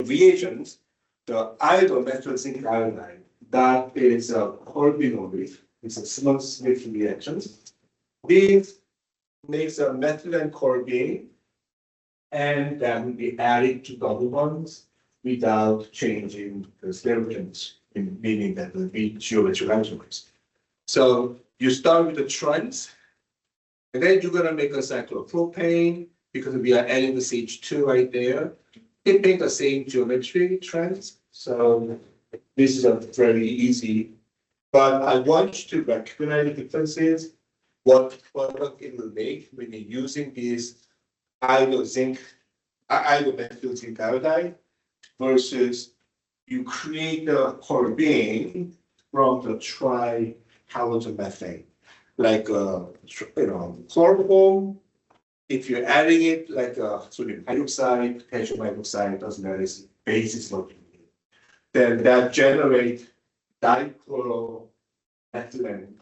reagent, the iodomethyl zinc iodide, that is a corbinoid. It's a small Smith reaction. This makes a methylene corbine, and that will be added to double bonds without changing the stereochemistry, meaning that there will be geometric isomers. So you start with the trans, and then you're going to make a cyclopropane because we are adding the CH2 right there. It makes the same geometry trends. So this is a very easy, but I want you to recognize the differences, what product it will make when you're using this iodomethyl zinc iodide versus you create the corbane from the trihalogen methane, like chloroform. If you're adding it like sodium hydroxide, potassium hydroxide, doesn't matter, it's basis located, then that generates dichloroethylene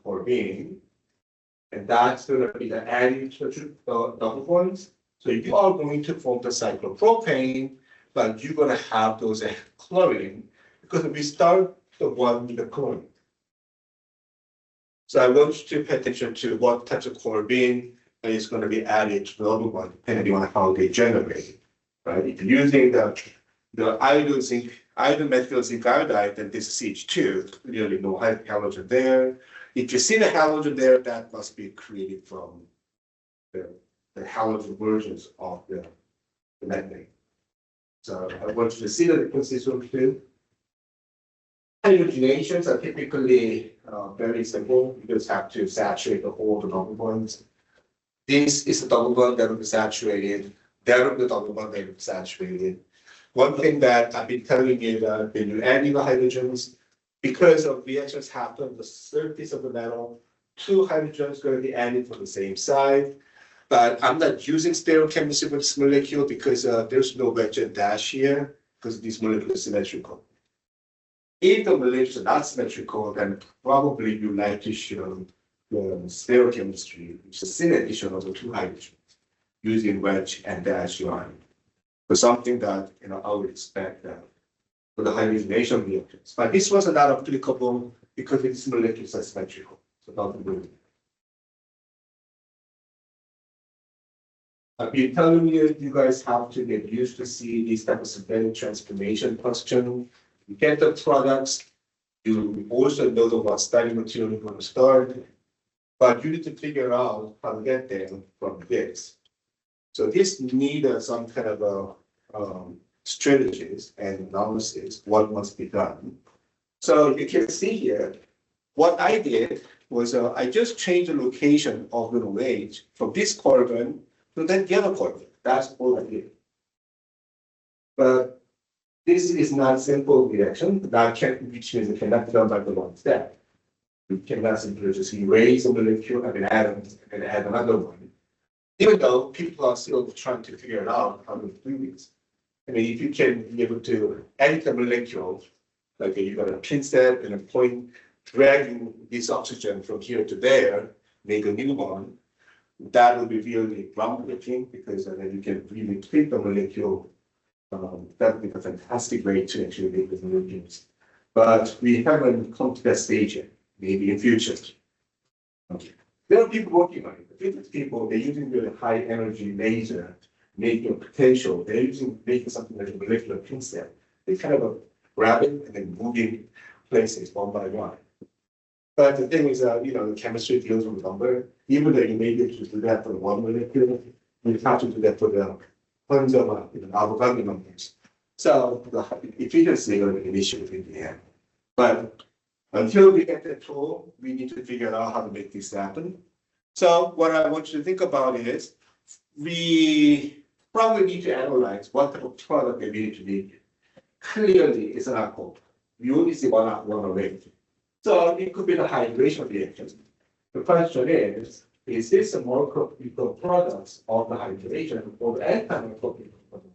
corbane, and that's going to be the added double bonds. So you are going to form the cyclopropane, but you're going to have those chlorine because we start the one with the chlorine. So I want you to pay attention to what types of corbane is going to be added to the other one, depending on how they generate, right? If you're using the iodomethyl zinc iodide, then this is CH2, clearly no halogen there. If you see the halogen there, that must be created from the halogen versions of the methane. So I want you to see the differences of the two. Halogenations are typically very simple. You just have to saturate the whole double bonds. This is the double bond that will be saturated. That will be the double bond that will be saturated. One thing that I've been telling you that when you add the hydrogens, because of reactions happen on the surface of the metal, two hydrogens are going to be added from the same side. But I'm not using stereochemistry with this molecule because there's no wedge and dash here because this molecule is symmetrical. If the molecules are not symmetrical, then probably you like to show the stereochemistry, which is an addition of the two hydrogens using wedge and dash line. For something that I would expect for the hydrogenation reactions. But this was not applicable because these molecules are symmetrical. So nothing to do. I've been telling you, you guys have to get used to see these type of synthetic transformation question. You get the products, you also know what study material you're going to start, but you need to figure out how to get them from this. So this needs some kind of strategies and analysis, what must be done. So you can see here, what I did was I just changed the location of the OH from this carbon to that yellow carbon. That's all I did. But this is not simple reaction, which means it cannot be done by the one step. You cannot simply just erase a molecule and then add another one. Even though people are still trying to figure out how to do this. I mean, if you can be able to edit a molecule, like you got a pinset and a point, dragging this oxygen from here to there, make a new one, that will be really groundbreaking because then you can really treat the molecule. That would be a fantastic way to actually make the molecules. But we haven't come to that stage yet, maybe in future. Okay. There are people working on it. The people, they're using really high energy laser, making a potential. They're making something like a molecular pinset. They kind of grab it and then moving places one by one. But the thing is, the chemistry deals with number. Even though you may be able to do that for one molecule, you have to do that for the tons of Avogadro numbers. So the efficiency will be an issue in the end. But until we get that tool, we need to figure out how to make this happen. So what I want you to think about is we probably need to analyze what type of product that we need to make. Clearly, it's an alcohol. We only see one already. So it could be the hydration reaction. The question is this a molecular products of the hydration or the anti-molecular product?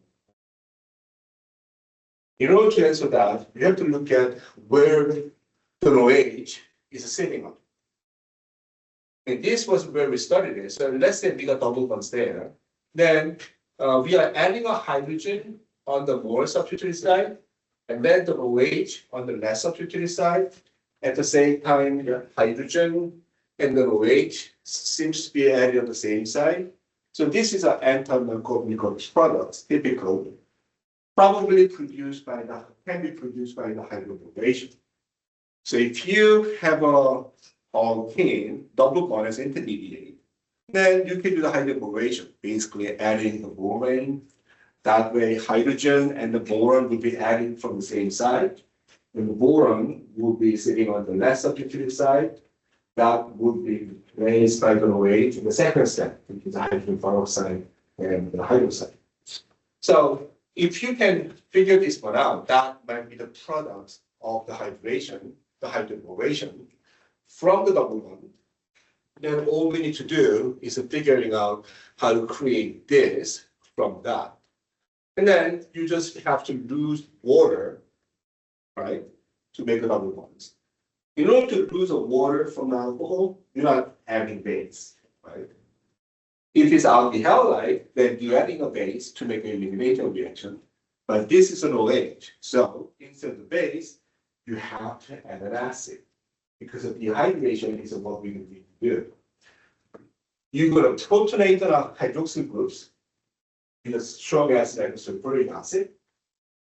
In order to answer that, we have to look at where the OH is sitting on. And this was where we started it. So let's say we got double bonds there. Then we are adding a hydrogen on the more substituted side, and then the OH on the less substituted side. At the same time, the hydrogen and the OH seems to be added on the same side. So this is an anti-Markovnikov product, typical, probably can be produced by the hydrogenation. So if you have a alkene, double bond as intermediate, then you can do the hydrogenation, basically adding the bromine. That way, hydrogen and the boron will be added from the same side, and the boron will be sitting on the less substituted side. That would be raised by the OH in the second step, which is the hydrogen peroxide and the hydroxide. So if you can figure this one out, that might be the product of the hydration, the hydrogenation from the double bond. Then all we need to do is figuring out how to create this from that. And then you just have to lose water, right, to make the double bonds. In order to lose the water from the alcohol, you're not adding base, right? If it's aldehyde, then you're adding a base to make an elimination reaction. But this is an OH. So instead of the base, you have to add an acid because of dehydration is what we need to do. You're going to protonate the hydroxyl groups in a strong acid like sulfuric acid.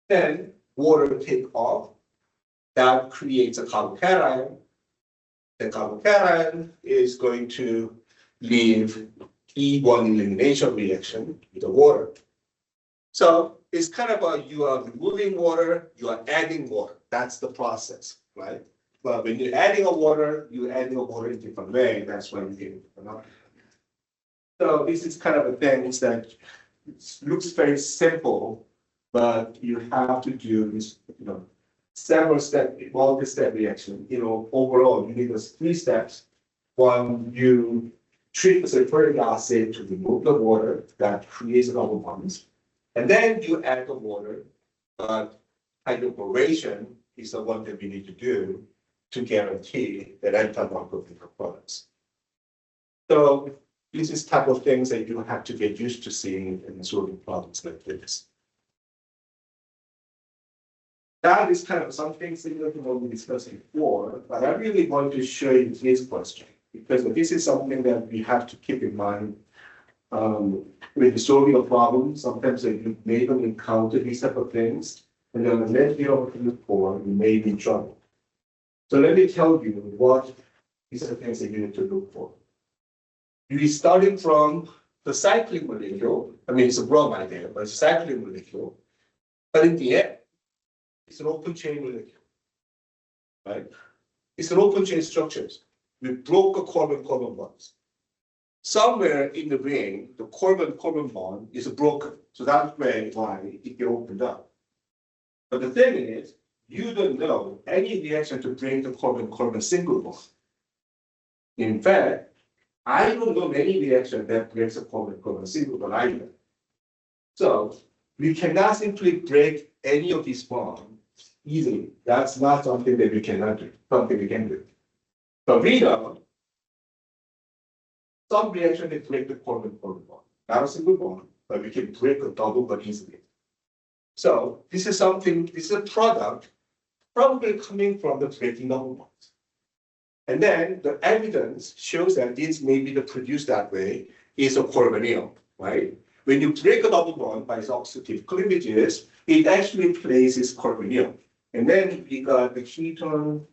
Then water will take off. That creates a carbocation. The carbocation is going to leave E1 elimination reaction with the water. So it's kind of you are removing water, you are adding water. That's the process, right? But when you're adding a water, you're adding a water in a different way. That's why you get it. So this is kind of a thing that looks very simple, but you have to do this, several step, multi-step reaction. Overall, you need those 3 steps. One, you treat the sulfuric acid to remove the water that creates double bonds. And then you add the water, but hydrogenation is the one that we need to do to guarantee that anti-Markovnikov products. So this is type of things that you have to get used to seeing in solving problems like this. That is kind of some things similar to what we discussed before, but I really want to show you this question because this is something that we have to keep in mind with solving a problem. Sometimes you may not encounter these type of things, and then when you are looking for, you may be in trouble. So let me tell you what these are the things that you need to look for. You're starting from the cyclic molecule. I mean, it's a bromide there, but it's a cyclic molecule. But in the end, it's an open chain molecule, right? It's an open chain structure. We broke the carbon-carbon bonds. Somewhere in the ring, the carbon-carbon bond is broken. So that's why it gets opened up. But the thing is, you don't know any reaction to break the carbon-carbon single bond. In fact, I don't know any reaction that breaks a carbon-carbon single bond either. So we cannot simply break any of these bonds easily. That's not something that we cannot do, something we can do. But we know some reaction that break the carbon-carbon bond. Not a single bond, but we can break a double bond easily. So this is a product probably coming from the breaking double bonds. And then the evidence shows that this may be produced that way is a carbonyl, right? When you break a double bond by oxidative cleavages, it actually places carbonyl. And then we got the ketone,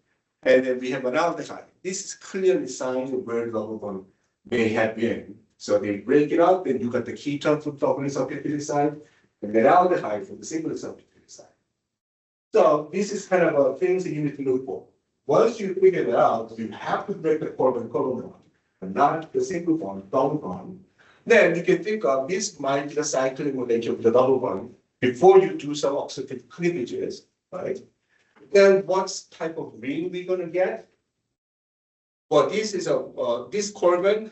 and then we have an aldehyde. This is clearly signs of where the double bond may have been. So they break it up, and you got the ketone from the double substituted side, and then aldehyde from the single substituted side. So this is kind of things that you need to look for. Once you figure it out, you have to break the carbon-carbon bond, and not the single bond, double bond. Then you can think of this might be the cyclic molecule of the double bond before you do some oxidative cleavages, right? Then what type of ring we're going to get? Well, this is this carbon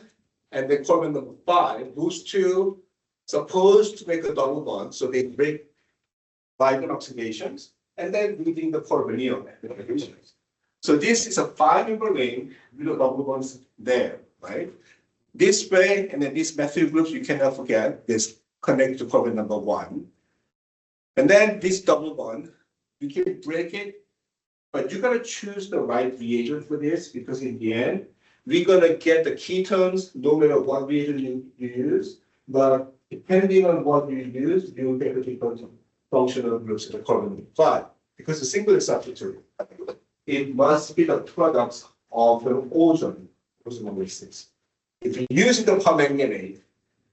and the carbon number 5, those two supposed to make a double bond, so they break by the oxidations, and then leaving the carbonyl. So this is a 5-member ring with the double bonds there, right? This way, and then these methyl groups, you cannot forget, is connected to carbon number 1. And then this double bond, you can break it, but you gotta choose the right reagent for this, because in the end, we're gonna get the ketones no matter what reagent you use, but depending on what you use, you'll get the different functional groups of the carbon. But because the single is substitute, it must be the product of the ozone number 6. If you use the permanganate,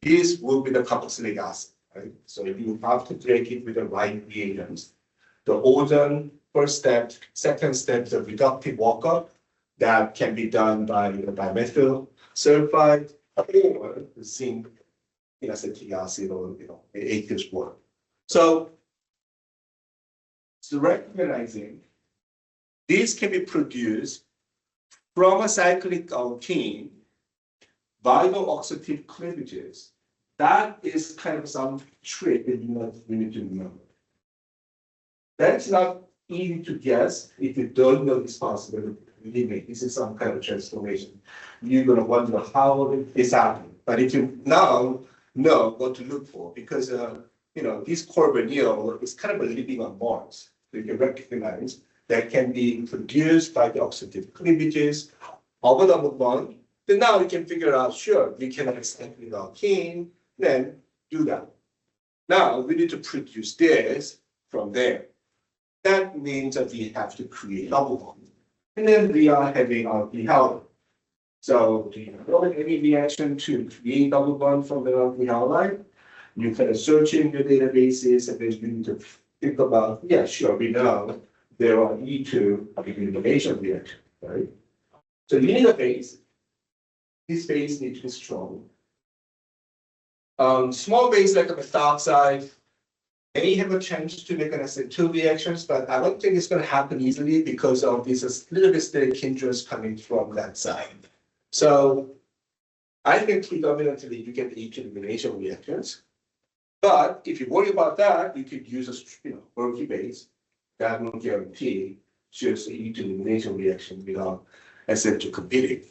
this will be the carboxylic acid, right? So you have to break it with the right reagents. The ozone, first step, second step is a reductive walkup that can be done by dimethyl sulfide or the zinc acetic acid or aqueous water. So recognizing these can be produced from a cyclic alkene by the oxidative cleavages. That is kind of some trick that you need to remember. That's not easy to guess if you don't know this possibility. This is some kind of transformation. You're going to wonder how this happened. But if you now know what to look for, because this carbonyl is kind of a living on Mars. So you can recognize that can be produced by the oxidative cleavages of a double bond. Then now you can figure out, sure, we can have a cyclic alkene, then do that. Now we need to produce this from there. That means that we have to create double bond. And then we are having alkyl halide. So do you know any reaction to create double bond from the alkyl halide? You can search in your databases, and then you need to think about, yeah, sure, we know there are E2 elimination reactions, right? So you need a base. This base needs to be strong. Small base like a methoxide may have a chance to make an SN2 reactions, but I don't think it's going to happen easily because of this little bit steric hindrance coming from that side. So I think predominantly you get the E2 elimination reactions. But if you worry about that, you could use a Berkey base. That will guarantee just the E2 elimination reaction without SN2 competing.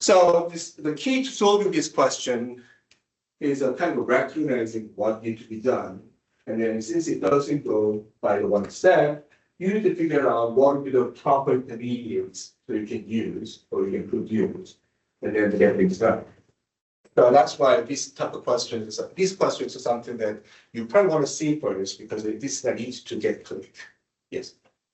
So the key to solving this question is a kind of recognizing what needs to be done. And then since it doesn't go by the one step, you need to figure out what would be the proper intermediates so you can use or you can produce, and then get things done. So that's why these type of questions, these questions are something that you probably want to see first because this needs to get clicked. Yes.